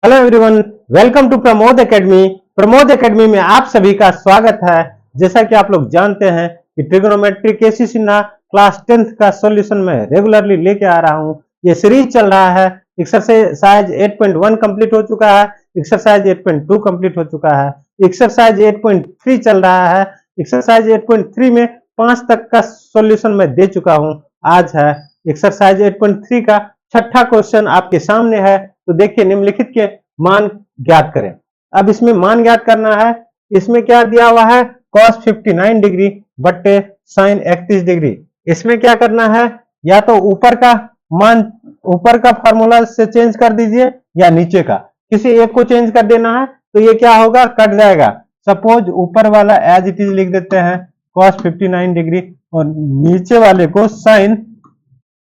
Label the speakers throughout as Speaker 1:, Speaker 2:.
Speaker 1: Hello everyone, welcome to Pramod academy. Pramod academy में आप सभी का स्वागत है। जैसा कि आप लोग जानते हैं कि ट्रिग्नोमेट्री केसी सिन्हा क्लास 10th का सॉल्यूशन में रेगुलरली लेके आ रहा हूं। ये सीरीज चल रहा है। एक्सरसाइज 8.1 कंप्लीट हो चुका है, एक्सरसाइज 8.2 कंप्लीट हो चुका है, एक्सरसाइज 8.3 चल रहा है। एक्सरसाइज 8.3 में 5 तक का सॉल्यूशन मैं दे चुका हूं। आज है एक्सरसाइज 8.3 का छठा क्वेश्चन आपके सामने है। तो देखिए, निम्नलिखित के मान ज्ञात करें। अब इसमें मान ज्ञात करना है। इसमें क्या दिया हुआ है, cos 59 डिग्री बट्टे sin 31 डिग्री। इसमें क्या करना है, या तो ऊपर का मान ऊपर का फॉर्मूला से चेंज कर दीजिए या नीचे का, किसी एक को चेंज कर देना है। तो ये क्या होगा, कट जाएगा। सपोज ऊपर वाला एज इट इज लिख देते हैं cos 59 डिग्री और नीचे वाले को sin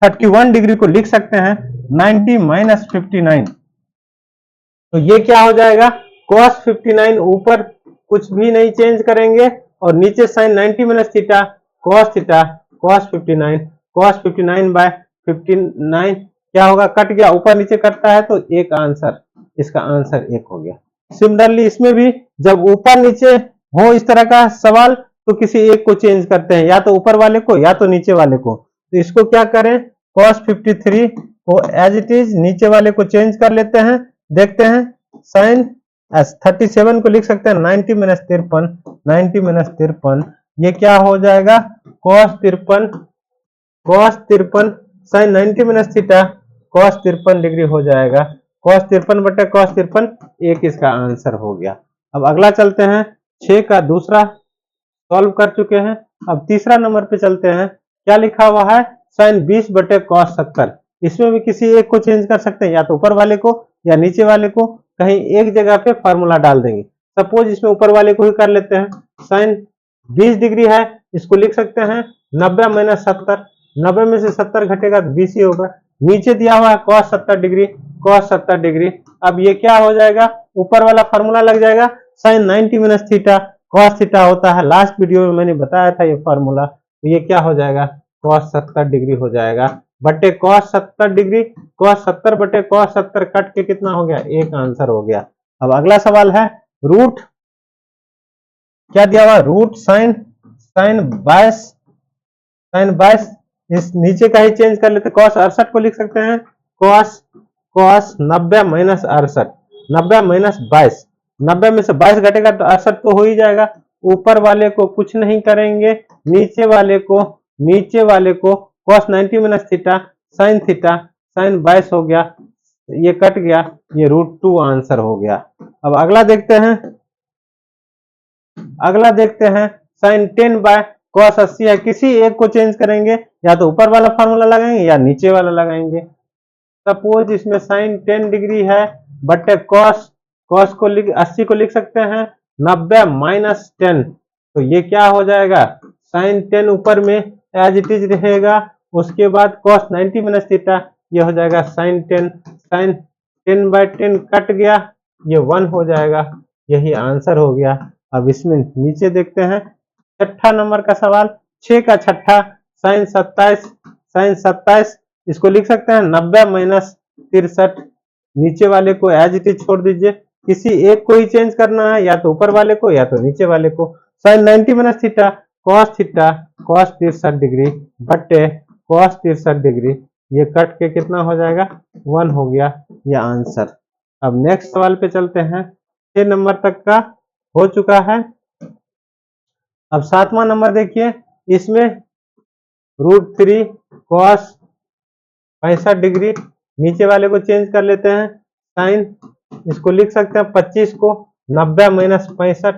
Speaker 1: 31 डिग्री को लिख सकते हैं 90 माइनस 59। तो ये क्या हो जाएगा, cos 59 ऊपर कुछ भी नहीं चेंज करेंगे और नीचे sin 90 minus theta cos 59 by 59 क्या होगा, कट गया। ऊपर नीचे कटता है तो एक आंसर, इसका आंसर एक हो गया। सिमिलरली इसमें भी जब ऊपर नीचे हो इस तरह का सवाल तो किसी एक को चेंज करते हैं, या तो ऊपर वाले को या तो नीचे वाले को। तो इसको क्या करें, cos 53 को एज इट इज नीचे वाले को चेंज कर लेते हैं। देखते हैं, sin 37 को लिख सकते हैं 90 माइनस 53। ये क्या हो जाएगा, cos 53 sin 90 minus theta cos 53 degree हो जाएगा। cos 53 बटे cos 53 एक इसका आंसर हो गया। अब अगला चलते हैं, 6 का दूसरा सॉल्व कर चुके हैं। अब तीसरा नंबर पे चलते हैं। क्या लिखा हुआ है, sin 20 बटे cos 70। इसमें भी किसी एक को चेंज कर सकते हैं, या तो ऊपर वाले को या नीचे वाले को। कहीं एक जगह पे फॉर्मूला डाल देंगे। सपोज इसमें ऊपर वाले को ही कर लेते हैं। sin 20 डिग्री है, इसको लिख सकते हैं 90 माइनस 70। 90 में से 70 घटेगा तो 20 ही होगा। नीचे दिया हुआ है cos 70 डिग्री। अब ये क्या हो जाएगा, ऊपर वाला फॉर्मूला लग जाएगा sin 90 minus theta cos theta होता है। लास्ट वीडियो में मैंने बताया था ये फॉर्मूला। तो ये क्या हो जाएगा, cos 70 डिग्री हो जाएगा बटे cos 70 डिग्री। cos 70 बटे cos 70 कट के कितना हो गया, एक आंसर हो गया। अब अगला सवाल है, रूट क्या दिया हुआ, रूट साइन 22। इस नीचे का ही चेंज कर लेते, cos 68 को लिख सकते हैं cos 90 माइनस 68। 90 माइनस 22, 90 में से 22 घटेगा तो 68 तो हो ही जाएगा। ऊपर वाले को कुछ नहीं करेंगे, नीचे वाले को cos 90 माइनस थीटा sin 22 हो गया। ये कट गया, ये √2 आंसर हो गया। अब अगला देखते हैं sin 10 बाय cos 80 है। किसी एक को चेंज करेंगे, या तो ऊपर वाला फॉर्मूला लगाएंगे या नीचे वाला लगाएंगे। सपोज इसमें sin 10 डिग्री है बटे cos को 80 को लिख सकते हैं 90 माइनस 10। तो ये क्या हो जाएगा, sin 10 ऊपर में एज इट इज रहेगा। उसके बाद cos 90 माइनस थीटा, ये हो जाएगा sin 10 बाय 10 कट गया, ये 1 हो जाएगा। यही आंसर हो गया। अब इसमें नीचे देखते हैं, छठा नंबर का सवाल, 6 का छठा sin 27। इसको लिख सकते हैं 90 माइनस 63। नीचे वाले को एज इट इज छोड़ दीजिए, किसी एक को ही चेंज करना है, या तो ऊपर वाले को या तो नीचे वाले को। sin 90 minus theta cos 63 degree बटे cos 63 डिग्री, ये कट के कितना हो जाएगा, 1 हो गया, ये आंसर। अब नेक्स्ट सवाल पे चलते हैं। 6 नंबर तक का हो चुका है। अब 7वां नंबर देखिए, इसमें √3 cos 65 डिग्री, नीचे वाले को चेंज कर लेते हैं साइन, इसको लिख सकते हैं 25 को 90 माइनस 65।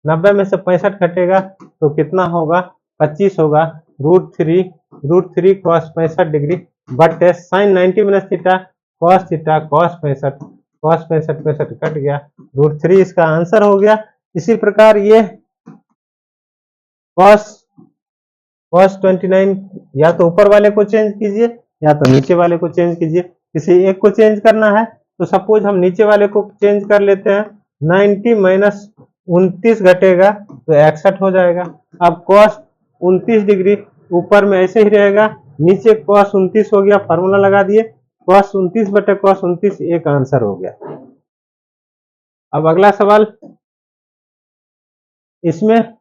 Speaker 1: 90 में से 65 घटेगा तो कितना होगा, 25 होगा। √3 cos 65 डिग्री बटे sin 90 minus theta cos 65 cut गया, √3 इसका आंसर हो गया। इसी प्रकार ये cos 29, या तो ऊपर वाले को चेंज कीजिए या तो नीचे वाले को चेंज कीजिए। किसी एक को चेंज करना है तो सपोज हम नीचे वाले को चेंज कर लेते हैं। 90 माइनस 29 घटेगा तो 61 हो जाएगा। अब cos 29 डिग्री ऊपर में ऐसे ही रहेगा, नीचे cos 29 हो गया, फार्मूला लगा दिए, cos 29 बटे cos 29 एक आंसर हो गया। अब अगला सवाल, इसमें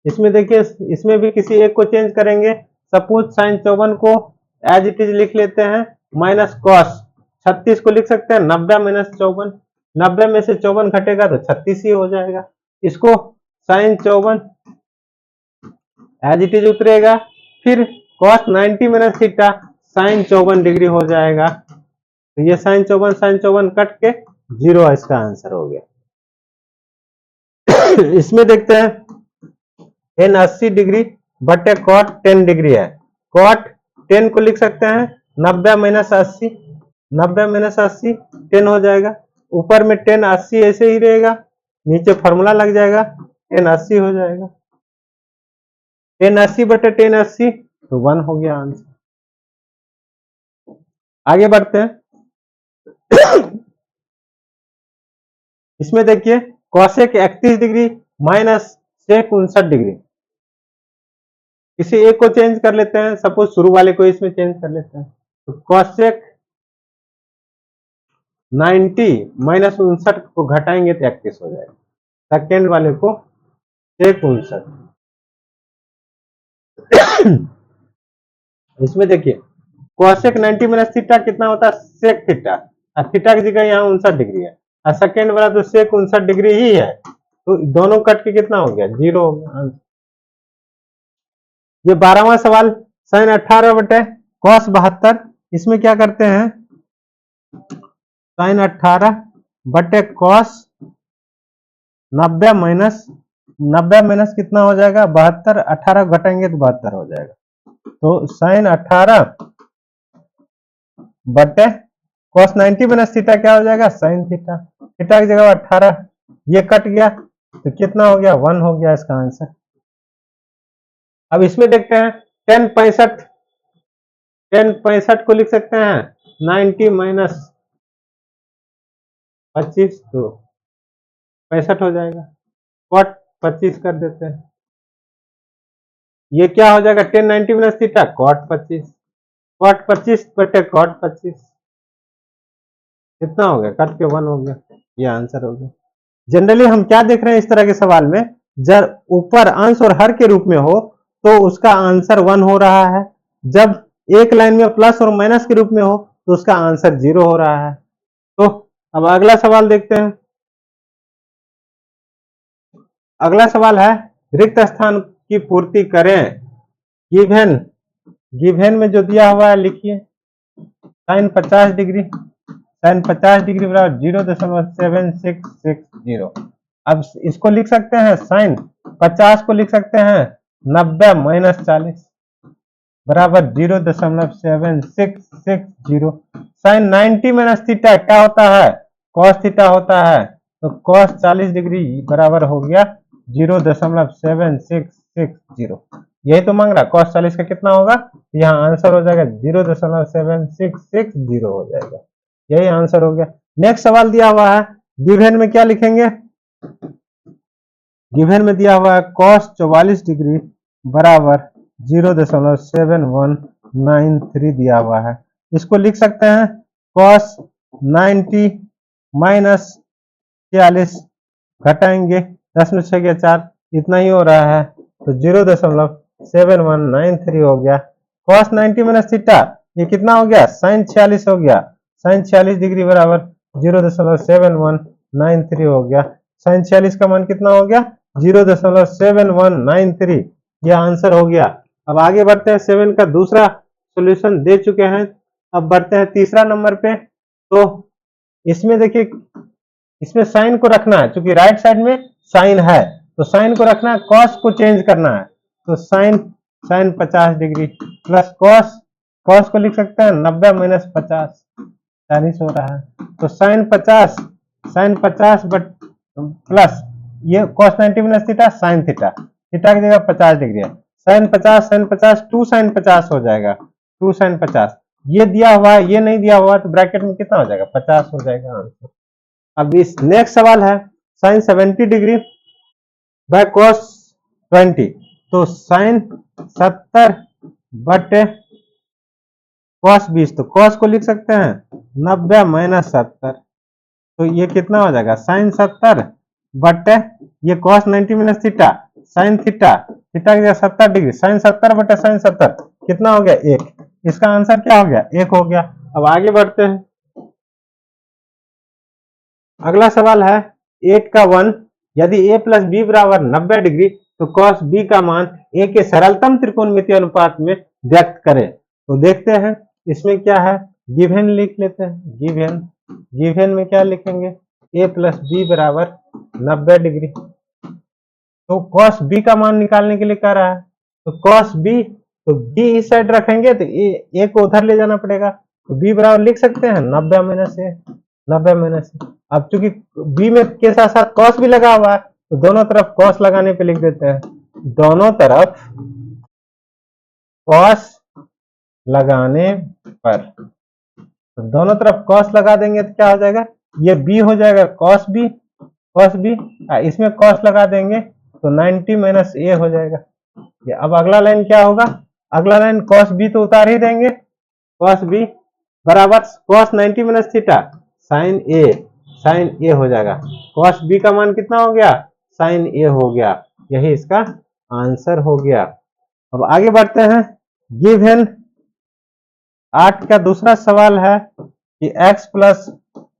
Speaker 1: इसमें देखिए, इसमें भी किसी एक को चेंज करेंगे। सपोज साइन 54 को एज इट इज लिख लेते हैं, माइनस कॉस 36 को लिख सकते हैं 90 माइनस 54, 90 में से 54 घटेगा तो 36 ही हो जाएगा। इसको साइन 54 एज इट इज उतरेगा, फिर cos 90 minus theta sine 54 degree हो जाएगा। तो ये साइन 54 कट के 0 इसका आंसर हो गया। इसमें देखते हैं tan 80 डिग्री बटे कॉट 10 डिग्री है। कॉट 10 को लिख सकते हैं 90 माइनस 80, 90 माइनस 80 10 हो जाएगा। ऊपर में tan 80 ऐसे ही रहेगा, नीचे फॉर्मूला लग जाएगा, tan 80 हो जाएगा। tan 80 बटे tan 80 तो 1 हो गया आंसर। आगे बढ़ते हैं। इसमें देखिए cosec 31 degree minus sec 59 degree, किसी एक को चेंज कर लेते हैं। सपोज शुरू वाले को इसमें चेंज कर लेते हैं, तो कोसेक 90 माइनस 59 को घटाएंगे तो 31 हो जाएगा। सेकेंड वाले को सेक 59। इसमें देखिए कोसेक 90 माइनस थीटा कितना होता है, सेक थीटा, और थीटा की जगह यहाँ 59 डिग्री है, और सेकेंड वाला तो सेक 59 डिग्री ही है, तो दोनों कट के कितना हो गया, 0 हो गया। ये 12वां सवाल, साइन 18 बटे कॉस 72, इसमें क्या करते हैं, साइन 18 बटे कॉस 90 माइनस कितना हो जाएगा, 72, 18 घटाएंगे तो 72 हो जाएगा। तो साइन 18 बटे कॉस 90 माइनस थीटा क्या हो जाएगा, साइन थीटा, थीटा की जगह 18, ये कट गया तो कितना हो गया, 1 हो गया इसका आंसर। अब इसमें देखते हैं tan 65 को लिख सकते हैं 90 माइनस 25 तो 65 हो जाएगा। कॉट 25 कर देते हैं, ये क्या हो जाएगा, tan 90 minus theta cot 25, cot 25 बटे कॉट 25 कितना हो गया, कट के 1 हो गया, ये आंसर हो गया। जनरली हम क्या देख रहे हैं इस तरह के सवाल में, जब ऊपर अंश और हर के रूप में हो तो उसका आंसर 1 हो रहा है, जब एक लाइन में प्लस और माइनस के रूप में हो तो उसका आंसर 0 हो रहा है। तो अब अगला सवाल देखते हैं। अगला सवाल है, रिक्त स्थान की पूर्ति करें। गिवन में जो दिया हुआ है लिखिए, साइन 50 डिग्री, साइन 50 डिग्री बराबर 0.7660। अब इसको लिख सकते हैं, साइन 50 को लिख सकते हैं 90 माइनस 40 बराबर 0.7660। साइन 90 माइनस थीटा क्या होता है, कॉस थीटा होता है, तो कॉस 40 डिग्री बराबर हो गया 0.7660। यही तो मांग रहा, कॉस 40 का कितना होगा, यहाँ आंसर हो जाएगा 0.7660 हो जाएगा, यही आंसर हो गया। नेक्स्ट सवाल दिया हुआ है, गिवन में क्या लिखेंगे, गिवन में दिया हुआ है कॉस 44 डिग्री बराबर 0.7193 दिया हुआ है। इसको लिख सकते हैं कॉस 90 माइनस 46 घटाएंगे 10 में 6 गया 4, इतना ही हो रहा है, तो 0.7193 हो गया। कॉस 90 माइनस थीटा ये कितना हो गया, साइन 46 हो गया, साइन 46 डिग्री बराबर 0.7193 हो गया। साइन 46 का मान कितना हो गया, 0.7193, यह आंसर हो गया। अब आगे बढ़ते हैं, 7 का दूसरा सॉल्यूशन दे चुके हैं, अब बढ़ते हैं तीसरा नंबर पे। तो इसमें देखिए, इसमें साइन को रखना है, क्योंकि राइट साइड में साइन है तो साइन को रखना है, कॉस को चेंज करना है, तो साइन 50 डिग्री प्लस कॉस को लिख सकते हैं 90 माइनस 50 40 हो रहा है, तो साइन 50 बट प्लस ये cos 90 minus theta sine theta, theta की जगह 50 डिग्री है, साइन 50 2 साइन 50 हो जाएगा, 2 साइन 50, ये दिया हुआ है ये नहीं दिया हुआ तो ब्रैकेट में कितना हो जाएगा, 50 हो जाएगा आंसर। अब इस नेक्स्ट सवाल है, साइन 70 डिग्री बाय कॉस 20, तो साइन 70 बटे कॉस 20, तो कॉस को लिख सकते हैं 90 माइनस 70 तो ये कितना हो जाएगा sin 70 बटे ये cos 90 minus theta sin theta theta की 70 डिग्री sin 70 बटे sin 70 कितना हो गया 1। इसका आंसर क्या हो गया 1 हो गया। अब आगे बढ़ते हैं। अगला सवाल है 8 का 1 यदि a प्लस बी बराबर 90 डिग्री तो cos b का मान a के सरलतम त्रिकोणमितीय अनुपात में व्यक्त करें। तो देखते हैं इसमें क्या है, गिवन लिख लेते हैं। गिवन में क्या लिखेंगे, a प्लस बी बराबर 90 डिग्री। तो cos b का मान निकालने के लिए कह रहा है, तो cos b तो b इस साइड रखेंगे तो a को उधर ले जाना पड़ेगा। तो b बराबर लिख सकते हैं 90 माइनस a, 90 माइनस a। अब चूंकि b में के साथ साथ cos भी लगा हुआ है तो दोनों तरफ cos लगाने पे लिख देते हैं, दोनों तरफ cos लगाने पर। तो दोनों तरफ cos लगा देंगे तो क्या हो जाएगा, ये b हो जाएगा cos b, इसमें cos लगा देंगे तो 90 माइनस a हो जाएगा। ये अब अगला लाइन क्या होगा, अगला लाइन cos b तो उतार ही देंगे, cos b बराबर cos 90 minus theta sin a हो जाएगा। cos b का मान कितना हो गया, sin a हो गया। यही इसका आंसर हो गया। अब आगे बढ़ते हैं। गिवन 8 का दूसरा सवाल है कि x प्लस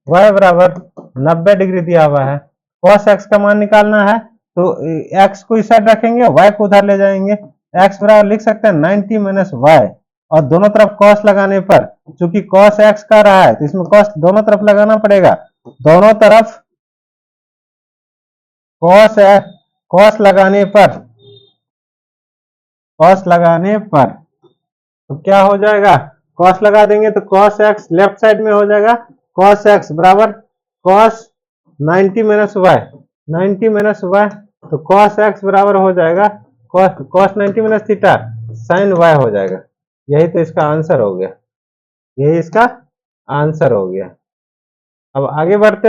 Speaker 1: वाई बराबर 90 डिग्री दिया हुआ है, cos x का मान निकालना है तो x को इस साइड रखेंगे, y को उधर ले जाएंगे। x बराबर लिख सकते हैं 90 माइनस वाई और दोनों तरफ cos लगाने पर, चूंकि cos x का रहा है तो इसमें cos दोनों तरफ लगाना पड़ेगा। दोनों तरफ cos लगाने पर तो क्या हो जाएगा, cos लगा देंगे तो cos x लेफ्ट साइड में हो जाएगा, cos x बराबर cos 90 माइनस वाई, 90 माइनस वाई तो cos x बराबर हो जाएगा cos 90 minus theta sin y हो जाएगा। यही तो इसका आंसर हो गया, यही इसका आंसर हो गया। अब आगे बढ़ते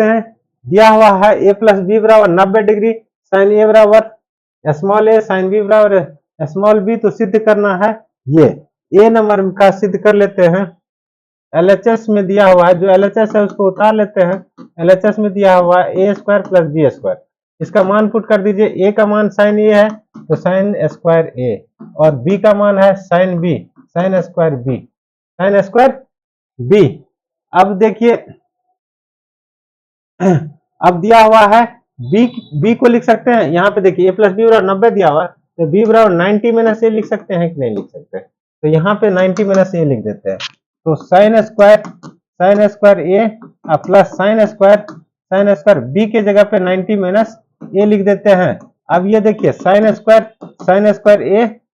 Speaker 1: हैं। दिया हुआ है a प्लस बी बराबर 90 डिग्री, sin a बराबर स्मॉल a, sin b बराबर स्मॉल b। तो सिद्ध करना है, ये a नंबर का सिद्ध कर लेते हैं। LHS में दिया हुआ है, जो LHS है उसको उतार लेते हैं। LHS में दिया हुआ है a square plus B square, इसका मान पुट कर दीजिए। a का मान sin a है तो sin स्क्वायर a और b का मान है sin b, sin square b। अब देखिए अब दिया हुआ है b को लिख सकते हैं, यहाँ पे देखिए a प्लस बी बराबर 90 दिया हुआ है तो b बराबर 90 माइनस a लिख सकते हैं कि नहीं लिख सकते, तो यहाँ पे 90 माइनस a लिख देते हैं। तो sin square a plus sin square b के जगह पे 90 माइनस a लिख देते हैं। अब ये देखिए sin square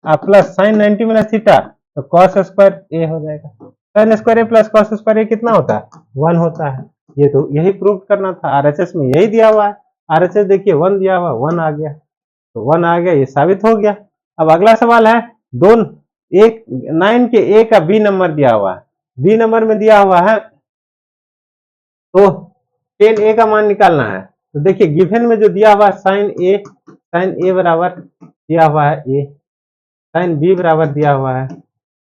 Speaker 1: a plus sin 90 minus theta तो cos स्क्वायर a हो जाएगा। sin square a plus cos square a कितना होता है, 1 होता है। ये तो यही प्रूव करना था, RHS में यही दिया हुआ है। RHS देखिए 1 दिया हुआ, 1 आ गया, तो 1 आ गया, ये साबित हो गया। अब अगला सवाल है 9 के a का b नंबर दिया हुआ है, b नंबर में दिया हुआ है तो 10a का मान निकालना है। तो देखिए गिवन में जो दिया हुआ है sin a बराबर दिया हुआ है a, sin b बराबर दिया हुआ है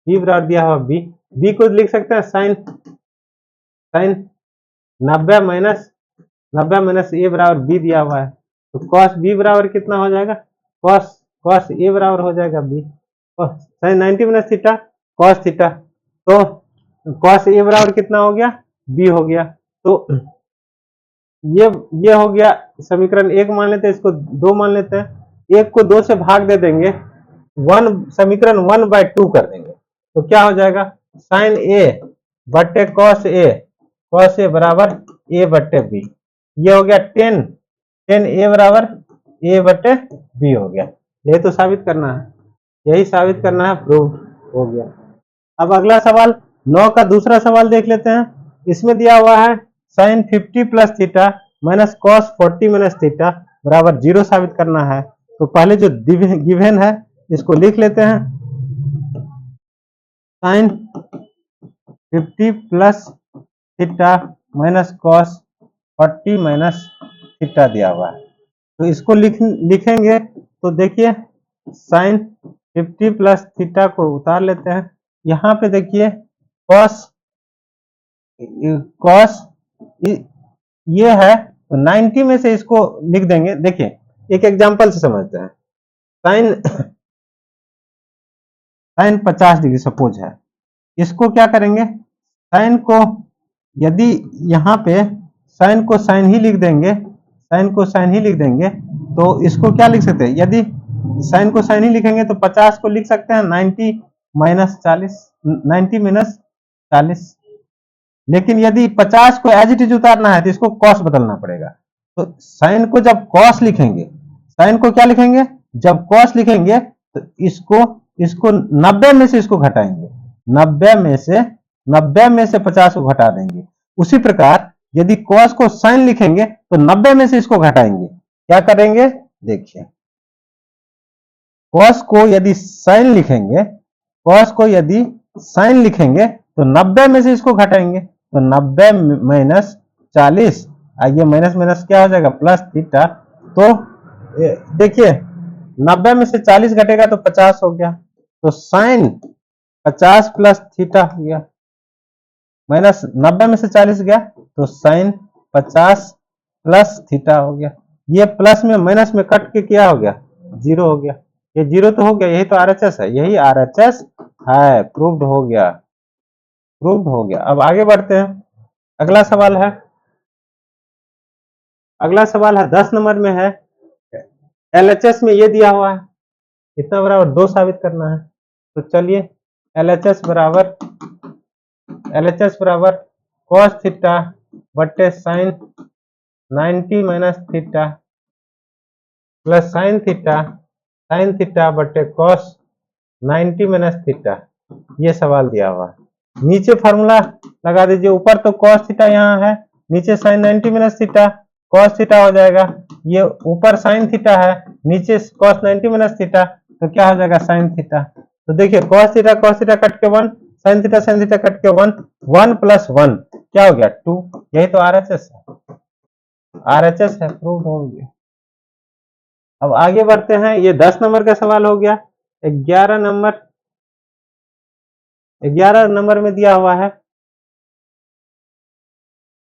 Speaker 1: b बराबर दिया हुआ b को लिख सकते हैं sin 90 माइनस a बराबर b दिया हुआ है तो cos b बराबर कितना हो जाएगा, cos a बराबर हो जाएगा b, sin 90 minus theta cos theta, तो cos a बराबर कितना हो गया, b हो गया। तो ये हो गया समीकरण 1 मान लेते हैं, इसको 2 मान लेते हैं। 1 को 2 से भाग दे देंगे, समीकरण 1/2 कर देंगे तो क्या हो जाएगा, sin a बट्टे cos a बराबर a बट्टे b। ये हो गया 10 a बराबर a बट्टे b हो गया। यही तो साबित करना है, यही साबित करना है, प्रूव हो गया। अब अगला सवाल 9 का दूसरा सवाल देख लेते हैं। इसमें दिया हुआ है sin 50 plus theta minus cos 40 minus theta बराबर 0 साबित करना है। तो पहले जो गिवन है इसको लिख लेते हैं, sin 50 plus theta minus cos 40 minus theta दिया हुआ है। तो इसको लिखेंगे तो देखिए sin 50 प्लस थीटा को उतार लेते हैं। यहाँ पे देखिए cos कॉस ये है तो 90 में से इसको लिख देंगे। देखिए एक एग्जांपल से समझते हैं। साइन साइन 50 डिग्री सपोज है, इसको क्या करेंगे, साइन को यदि यहाँ पे साइन को साइन ही लिख देंगे, साइन को साइन ही लिख देंगे तो इसको क्या लिख सकते हैं, यदि साइन को साइन ही लिखेंगे तो 50 को लिख सकते हैं 90 माइनस 40, 90 माइनस 40। लेकिन यदि 50 को एज इट इज उतारना है तो इसको कॉस बदलना पड़ेगा। तो साइन को जब कॉस लिखेंगे, साइन को क्या लिखेंगे, जब कॉस लिखेंगे तो इसको 90 में से इसको घटाएंगे, 90 में से 50 को घटा देंगे। उसी प्रकार यदि कॉस को साइन लिखेंगे तो 90 में से इसको घटाएंगे। क्या करेंगे, देखिए कॉस को यदि साइन लिखेंगे, कॉस को यदि साइन लिखेंगे तो 90 में से इसको घटाएंगे, तो 90 माइनस 40, ये माइनस माइनस क्या हो जाएगा प्लस थीटा। तो देखिए 90 में से 40 घटेगा तो 50 हो गया, तो साइन 50 प्लस थीटा हो गया, माइनस 90 में से 40 गया तो साइन 50 प्लस थीटा हो गया। ये प्लस में माइनस में कट के क्या हो गया, जीरो हो गया। ये जीरो तो हो गया, यही तो आरएचएस है, यही आरएचएस है, प्रूव्ड हो गया, प्रूव्ड हो गया। अब आगे बढ़ते हैं, अगला सवाल है, अगला सवाल है 10 नंबर में है, एलएचएस में ये दिया हुआ है इतना बराबर 2 साबित करना है। तो चलिए एलएचएस बराबर कॉस थीटा बटे sine 90 minus theta plus sine theta बटे कॉस 90 माइनस थीटा, ये सवाल दिया हुआ है। नीचे फॉर्मूला लगा दीजिए, ऊपर तो कॉस थीटा यहाँ है, नीचे sine 90 minus theta, cos theta हो जाएगा, ये ऊपर साइन थीटा है, नीचे कॉस 90 माइनस थीटा, तो क्या हो जाएगा साइन थीटा। तो देखिए कॉस थीटा कट के 1, साइन थीटा कट के 1, 1 प्लस 1 क्या हो गया 2, यही तो आरएचएस है, आरएचएस है, प्रूव हो गया। अब आगे बढ़ते हैं, ये 10 नंबर का सवाल हो गया। 11 नंबर में दिया हुआ है,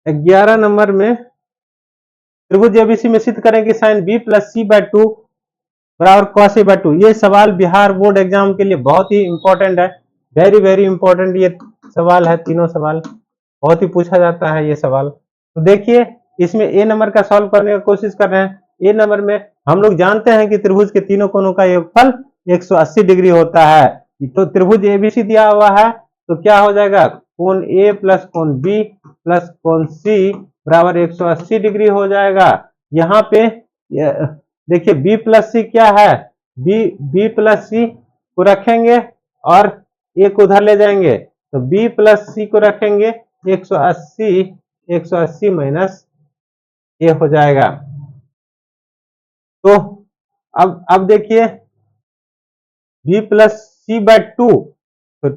Speaker 1: 11 नंबर में त्रिभुज एबीसी में सिद्ध करें कि sine B plus C bye 2 बराबर कॉस ए बाय 2। ये सवाल बिहार बोर्ड एग्जाम के लिए बहुत ही इंपॉर्टेंट है, वेरी वेरी इंपॉर्टेंट ये सवाल है, तीनों सवाल बहुत ही पूछा जाता है ये सवाल। तो देखिए इसमें ए नंबर का सॉल्व करने की कोशिश कर रहे हैं। ए नंबर में हम लोग जानते हैं कि त्रिभुज के तीनों कोनों का योगफल 180 डिग्री होता है। तो त्रिभुज एबीसी दिया हुआ है तो क्या हो जाएगा, कोण ए प्लस कोण बी प्लस कोण सी बराबर 180 डिग्री हो जाएगा। यहाँ पे देखिए बी प्लस सी क्या है, बी प्लस सी को रखेंगे और ए को उधर ले जाएंगे, तो बी प्लस सी को रखेंगे 180 माइनस ए हो जाएगा। तो अब देखिए बी प्लस सी बाय 2, तो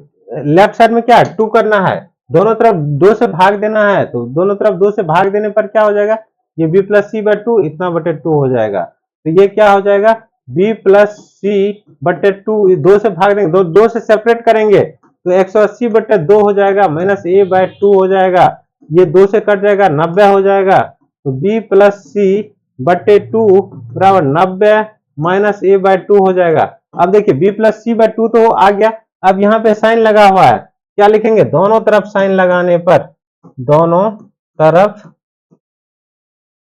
Speaker 1: लेफ्ट साइड में क्या है 2 करना है, दोनों तरफ 2 से भाग देना है, तो दोनों तरफ 2 से भाग देने पर क्या हो जाएगा, ये बी प्लस सी बाय 2 इतना बटे 2 हो जाएगा। तो ये क्या हो जाएगा, बी प्लस सी बटे 2, 2 से भाग देंगे, 2 से सेपरेट करेंगे तो 180 बटे 2 हो जाएगा, माइनस ए बाय 2 हो जाएगा, ये 2 से कट जाएगा 90 हो जाएगा। तो बी प्लस सी बटे 2 बराबर 90 माइनस ए बाय 2 हो जाएगा। अब देखिए बी प्लस सी बाय 2 तो आ गया, अब यहाँ पे साइन लगा हुआ है, क्या लिखेंगे, दोनों तरफ साइन लगाने पर, दोनों तरफ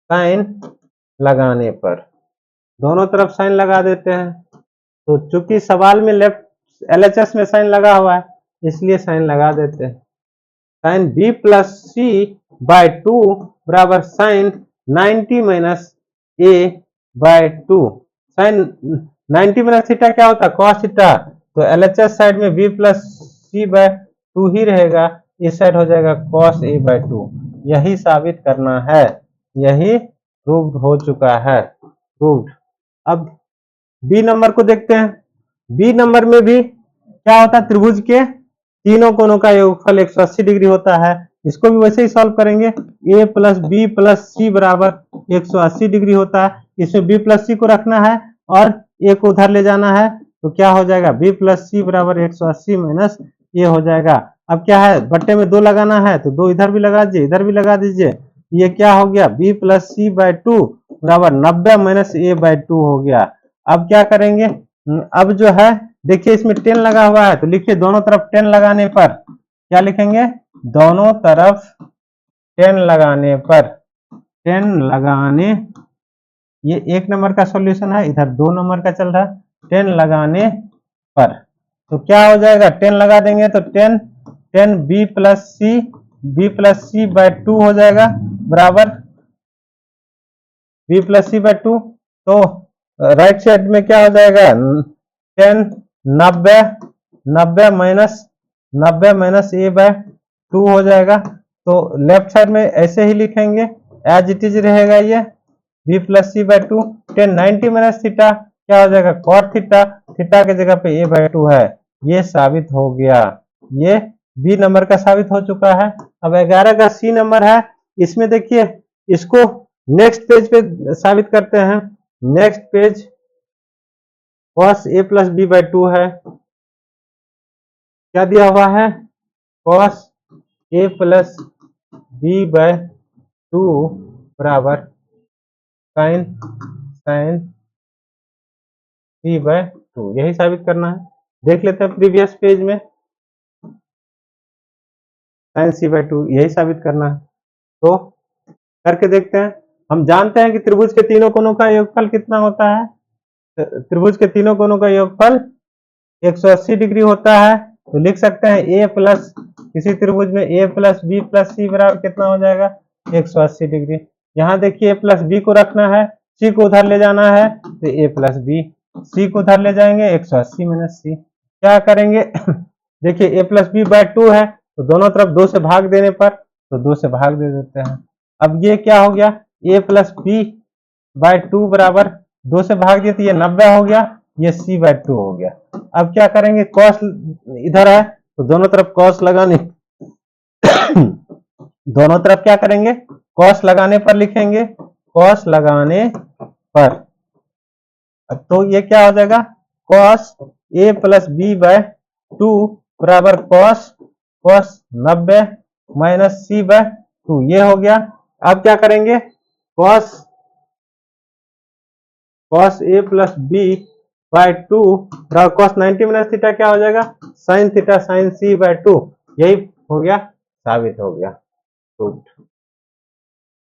Speaker 1: साइन लगाने पर, दोनों तरफ साइन लगा देते हैं। तो चूंकि सवाल में लेफ्ट एलएचएस में साइन लगा हुआ है इसलिए साइन लगा देते हैं। Sine B plus C bye 2 बराबर साइन 90 माइनस ए बाय 2। साइन 90 माइनस थीटा क्या होता है, कॉस थीटा, तो एलएचएस साइड में बी प्लस सी बाय 2 ही रहेगा, इस साइड हो जाएगा कॉस ए बाय 2। यही साबित करना है, यही प्रूव्ड हो चुका है, प्रूव्ड। अब बी नंबर को देखते हैं। बी नंबर में भी क्या होता है, त्रिभुज के तीनों कोनों का योगफल 180 डिग्री होता है। इसको भी वैसे ही सॉल्व करेंगे, a प्लस बी प्लस सी बराबर 180 डिग्री होता है। इसमें b प्लस सी को रखना है और a को उधर ले जाना है, तो क्या हो जाएगा b प्लस सी बराबर 180 माइनस a हो जाएगा। अब क्या है, बट्टे में 2 लगाना है तो 2 इधर भी लगा दीजिए, इधर भी लगा दीजिए। ये क्या हो गया, b plus C by two बराबर 90 माइनस ए बाई टू हो गया। अब क्या करेंगे, अब जो है देखिए इसमें 10 लगा हुआ है तो लिखिए दोनों तरफ 10 लगाने पर क्या लिखेंगे, दोनों तरफ 10 लगाने पर, 10 लगाने, ये 1 नंबर का सॉल्यूशन है, इधर 2 नंबर का चल रहा है, 10 लगाने पर तो क्या हो जाएगा, 10 लगा देंगे तो 10 B plus C by two हो जाएगा बराबर B plus C by two. तो राइट साइड में क्या हो जाएगा, 10 90 90 माइनस ए बाय टू हो जाएगा। तो लेफ्ट साइड में ऐसे ही लिखेंगे, एज इट इज रहेगा ये B plus C by two. 10 90 minus theta क्या हो जाएगा, कॉट थीटा, थीटा के जगह पे ए बाय टू है, ये साबित हो गया। ये बी नंबर का साबित हो चुका है। अब 11 का सी नंबर है, इसमें देखिए इसको नेक्स्ट पेज पे साबित करते हैं। Next page cos a plus B by two है, क्या दिया हुआ है, cos a plus B by two बराबर साइन बी बाय टू, यही साबित करना है। देख लेते हैं प्रीवियस पेज में, साइन सी बाय टू यही साबित करना है, तो करके देखते हैं। हम जानते हैं कि त्रिभुज के तीनों कोणों का योगफल कितना होता है, त्रिभुज के तीनों कोणों का योगफल 180 डिग्री होता है। तो लिख सकते हैं ए प्लस, किसी त्रिभुज में ए प्लस बी प्लस सी बराबर कितना हो जाएगा, 180 डिग्री। यहाँ देखिए ए प्लस बी को रखना है, सी को उधर ले जाना है तो ए प्लस बी, सी को उधर ले जाएंगे 180 माइनस सी, क्या करेंगे देखिए ए प्लस बी बाय टू है तो दोनों तरफ 2 से भाग देने पर तो 2 से भाग दे देते हैं। अब ये क्या हो गया, ए प्लस बी बाय टू बराबर 2 से भाग दिए तो ये 90 हो गया, ये सी बाय टू हो गया। अब क्या करेंगे, कॉस इधर है तो दोनों तरफ कॉस लगाने दोनों तरफ क्या करेंगे, कॉस लगाने पर लिखेंगे, कॉस लगाने पर। तो ये क्या हो जाएगा, cos A plus B by two बराबर cos 90 minus C by two, ये हो गया। अब क्या करेंगे, cos A plus B by two बराबर कॉस 90 माइनस थीटा क्या हो जाएगा, sine theta sine C by two, यही हो गया, साबित हो गया। तो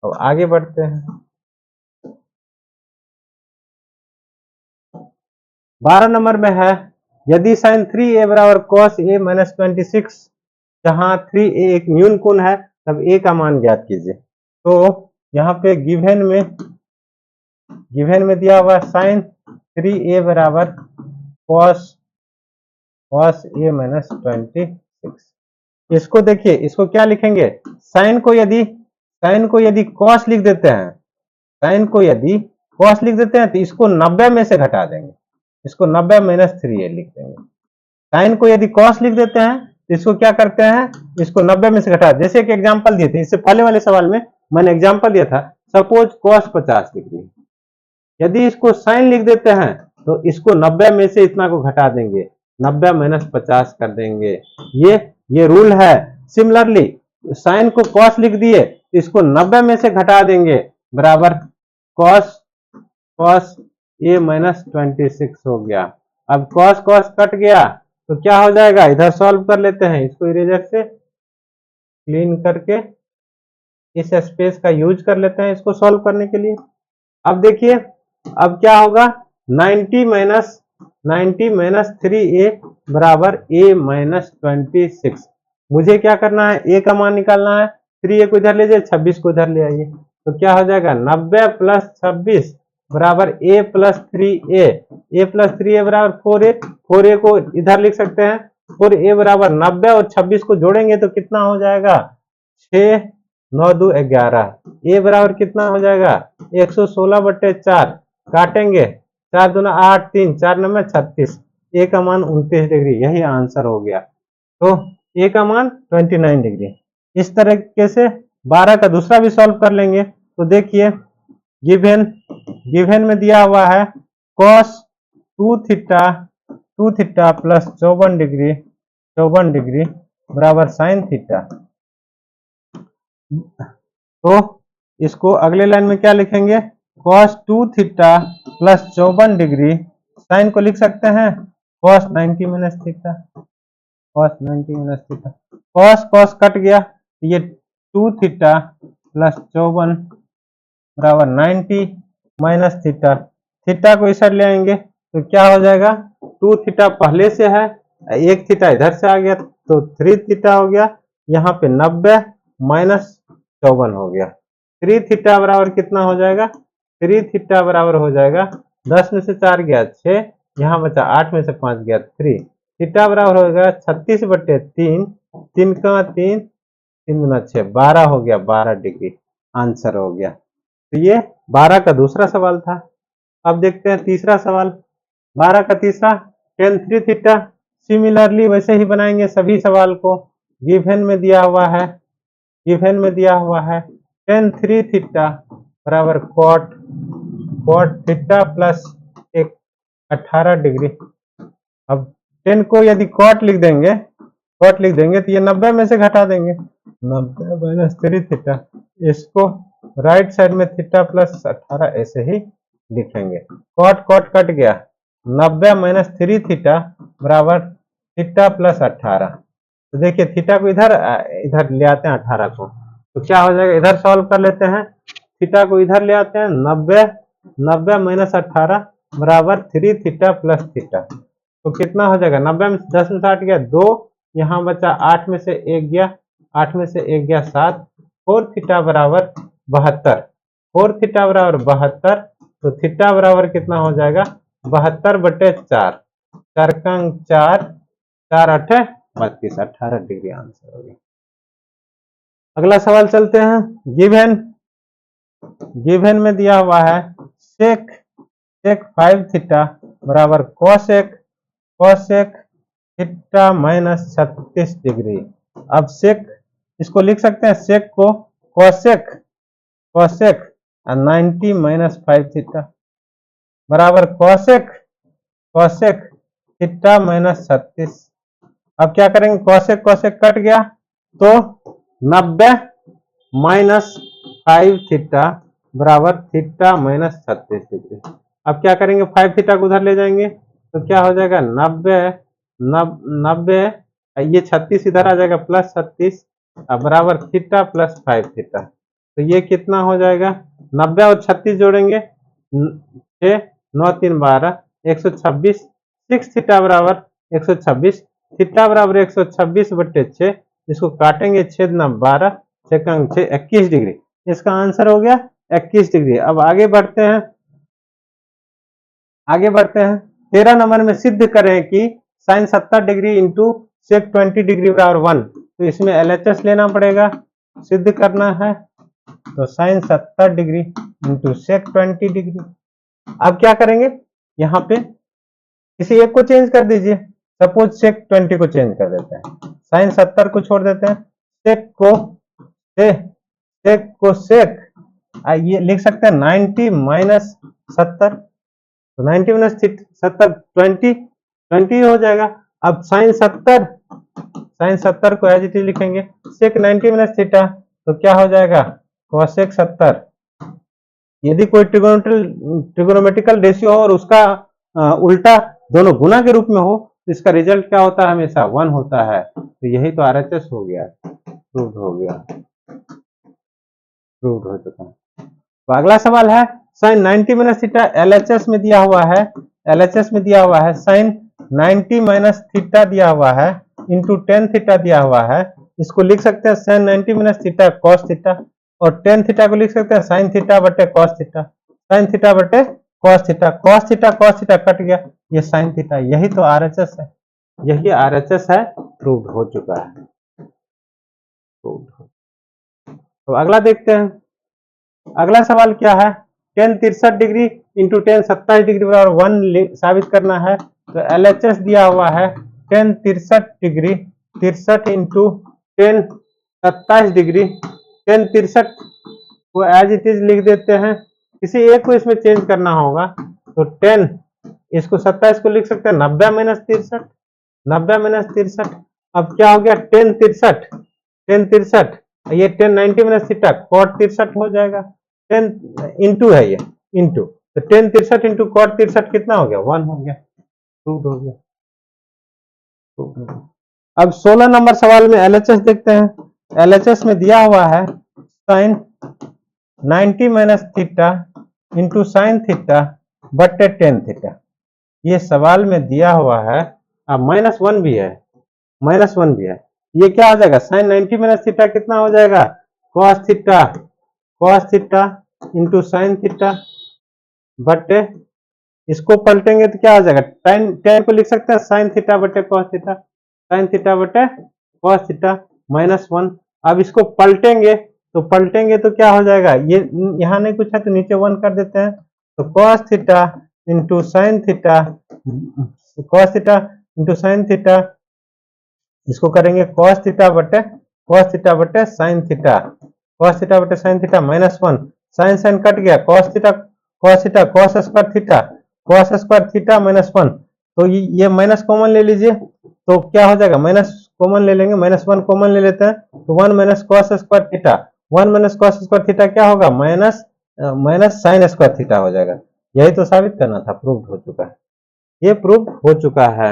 Speaker 1: अब आगे बढ़ते हैं। 12 नंबर में है, यदि साइन 3a बराबर कॉस a माइनस 26, जहां 3a एक न्यून कोण है तब a का मान ज्ञात कीजिए। तो यहाँ पे गिवन में दिया हुआ साइन 3a बराबर कॉस a माइनस 26। इसको देखिए, इसको क्या लिखेंगे, साइन को यदि कॉस लिख देते हैं, साइन को यदि कॉस लिख देते हैं तो इसको 90 में से घटा देंगे, इसको 90 माइनस 3a लिख देंगे। साइन को यदि कॉस लिख देते हैं तो इसको क्या करते हैं, इसको 90 में से घटा, जैसे एक एग्जांपल दिए थे, इससे पहले वाले सवाल में मैंने एग्जांपल दिया था, सपोज कॉस 50 डिग्री, यदि इसको साइन लिख देते हैं तो इसको 90 में से इतना को घटा देंगे, 90 माइनस 50 कर देंगे, ये रूल है। सिमिलरली साइन को कॉस लिख दिए तो इसको 90 में से घटा देंगे बराबर कॉस a माइनस 26 हो गया। अब कॉस कट गया तो क्या हो जाएगा, इधर सॉल्व कर लेते हैं, इसको इरेजर से क्लीन करके इस स्पेस का यूज कर लेते हैं इसको सॉल्व करने के लिए। अब देखिए, अब क्या होगा, 90 माइनस 3a बराबर a माइनस 26। मुझे क्या करना है, a का मान निकालना है, 3a को इधर ले जाइए, 26 को इधर ले आइए, तो क्या हो जाएगा, 90 प्लस 26 बराबर a प्लस 3a बराबर 4a को इधर लिख सकते हैं, 4a बराबर 90 और 26 को जोड़ेंगे तो कितना हो जाएगा, 6 9 2 11, a बराबर कितना हो जाएगा, 116/4, काटेंगे, 4 दूना 8 3 4 9 36, a का मान 29 डिग्री, यही आंसर हो गया। तो a का मान 29 डिग्री। इस तरीके से 12 का दूसरा भी सॉल्व कर लेंगे। तो देखिए, गिवन में दिया हुआ है cos 2 थीटा प्लस 54 डिग्री बराबर साइन थीटा। तो इसको अगले लाइन में क्या लिखेंगे, cos 2 theta plus 54 degree, sine को लिख सकते हैं cos 90 minus theta, cos 90 minus theta, cos cos cut गया, ये 2 थीटा प्लस 54 बराबर 90 माइनस थीटा, थीटा को इस साइड ले आएंगे तो क्या हो जाएगा, 2 थीटा पहले से है, एक थीटा इधर से आ गया तो 3 थीटा हो गया, यहाँ पे 90 माइनस 54 हो गया, 3 थीटा बराबर कितना हो जाएगा, 3 थीटा बराबर हो जाएगा 10 में से 4 गया 6, यहाँ बचा 8 में से 5 गया 3, थीटा बराबर हो गया 36/3, 3 का 3, 3 गुना 6 12 हो गया, 12 डिग्री आंसर हो गया। तो ये 12 का दूसरा सवाल था। अब देखते हैं तीसरा सवाल, 12 का तीसरा, tan 3 थीटा, सिमिलरली वैसे ही बनाएंगे सभी सवाल को, गिवन में दिया हुआ है, गिवन में दिया हुआ है tan 3 थीटा बराबर cot थीटा प्लस 18 डिग्री। अब 10 को यदि cot लिख देंगे तो ये 90 में से घटा देंगे, 90 माइनस 3 थीटा, इसको राइट साइड में थीटा प्लस 18 ऐसे ही लिखेंगे, cot कट गया, 90 माइनस 3 थीटा बराबर थीटा प्लस 18। तो देखिए थीटा को इधर ले आते हैं 18 को, तो क्या हो जाएगा, इधर सॉल्व कर लेते हैं, थीटा को इधर ले आते हैं, 90 माइनस 18 बराबर 3 थीटा प्लस थीटा, तो कितना हो जाएगा, 90 में 10 में से 8 गया 2, यहाँ बचा 8 में से 1 गया, 8 में से 1 गया 7, 4 थीटा बराबर 72, 4 थीटा बराबर 72, तो थीटा बराबर कितना हो जाएगा, 72/4, 4 का 4, 4 8 32, 18 डिग्री आंसर हो गया। अगला सवाल चलते हैं, गिवन में दिया हुआ है sec 5 थीटा बराबर cosec थीटा माइनस 36 डिग्री। अब sec इसको लिख सकते हैं, sec को cosec 90 माइनस 5 थीटा बराबर cosec थीटा माइनस 36। अब क्या करेंगे, cosec कट गया तो 90 माइनस 5 थीटा बराबर थीटा माइनस 36 डिग्री। अब क्या करेंगे, 5 थीटा को उधर ले जाएंगे तो क्या हो जाएगा, 90 ये 36 इधर आ जाएगा प्लस 36 बराबर थीटा प्लस 5 थीटा, तो ये कितना हो जाएगा, 90 और 36 जोड़ेंगे 6 9 3 12 126, 6 थीटा बराबर 126, थीटा बराबर 126/6, इसको काटेंगे छेद ना 12 सेकंड 6 21 डिग्री, इसका आंसर हो गया 21 डिग्री। अब आगे बढ़ते हैं 13 नंबर में सिद्ध करें कि sine 70 degree into sec 20 degree बराबर 1, तो इसमें LHS लेना पड़ेगा, सिद्ध करना है, तो sine 70 degree into sec 20 degree. अब क्या करेंगे, यहाँ पे किसी एक को चेंज कर दीजिए, सपोज सेक 20 को चेंज कर देते हैं, साइन 70 को छोड़ देते हैं, सेक को सेक ये लिख सकते हैं 90 माइनस 70, तो 90 माइनस 70 20 हो जाएगा। अब साइन 70 को एज इट इज लिखेंगे, सेक 90 माइनस थीटा, तो क्या हो जाएगा, कोसेक 70। यदि कोई ट्रिगोनोमेट्रिकल रेशियो हो और उसका उल्टा दोनों गुना के रूप में हो तो इसका रिजल्ट क्या होता है, हमेशा 1 होता है, तो यही तो RHS हो गया, प्रूव हो चुका है। तो अगला सवाल है, साइन 90 माइनस थीटा LHS में दिया हुआ है, साइन 90 माइनस थीटा दिया हुआ है इंटू टेन थीटा दिया हुआ है, इसको लिख सकते हैं sine 90 minus theta cos theta, और टेन थीटा को लिख सकते हैं साइन थीटा बटे कॉस थीटा, साइन थीटा बटे cos theta, cos theta cut गया, ये साइन थीटा, यही तो RHS है, यही RHS है, प्रूव हो चुका है। तो अगला देखते हैं, अगला सवाल क्या है, ten 63 degree into ten 27 degree बराबर 1 साबित करना है, तो LHS दिया हुआ है ten 63 degree 63 into ten 27 degree, ten 63 को एज इट इज लिख देते हैं, किसी एक को इसमें चेंज करना होगा, तो 10 इसको 27 को लिख सकते हैं 90 माइनस 63, 90 माइनस 63, अब क्या हो गया, टेन तिरसठ, ये 1090 माइनस थीटा कॉट 63 हो जाएगा। 10 इंटू है ये, इंटू, तो 10 63 इंटू कॉट 63 कितना हो गया, 1 हो गया, प्रूव हो गया। अब 16 नंबर सवाल में एलएचएस देखते हैं। एलएचएस में दिया हुआ है sine 90 minus theta into sine theta बटे टेन थीटा। ये सवाल में दिया हुआ है। अब -1 भी है, -1 भी है। ये क्या हो जाएगा, साइन 90 माइनस थीटा कितना हो जाएगा, cos theta into sine theta बटे, इसको पलटेंगे तो क्या हो जाएगा, tan को लिख सकते हैं साइन थीटा बटे कॉस थीटा, साइन थीटा बटे कॉस थीटा -1। अब इसको पलटेंगे तो क्या हो जाएगा, ये यहाँ नहीं कुछ है तो नीचे 1 कर देते हैं, तो cos theta into sine theta, cos theta into sine theta, इसको करेंगे कॉस थीटा बटे साइन थीटा, कॉस थीटा बटे sine theta -1, sine sine cut गया, cos theta cos square theta -1, तो ये माइनस कॉमन ले लीजिए, तो क्या हो जाएगा, माइनस कॉमन ले लेंगे, -1 कॉमन ले लेते हैं, तो 1 minus cos square theta, 1 minus cos square theta क्या होगा, माइनस साइन स्क्वायर थीटा हो जाएगा। यही तो साबित करना था, प्रूव हो चुका है, ये प्रूव हो चुका है।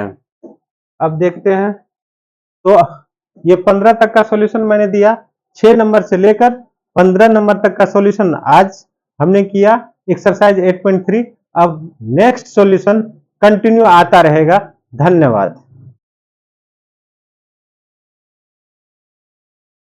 Speaker 1: अब देखते हैं, तो ये 15 तक का सॉल्यूशन मैंने दिया, 6 नंबर से लेकर 15 नंबर तक का सॉल्यूशन आज हमने किया, एक्सरसाइज 8.3। अब नेक्स्ट सॉल्यूशन कंटिन्यू आता रहेगा। धन्यवाद।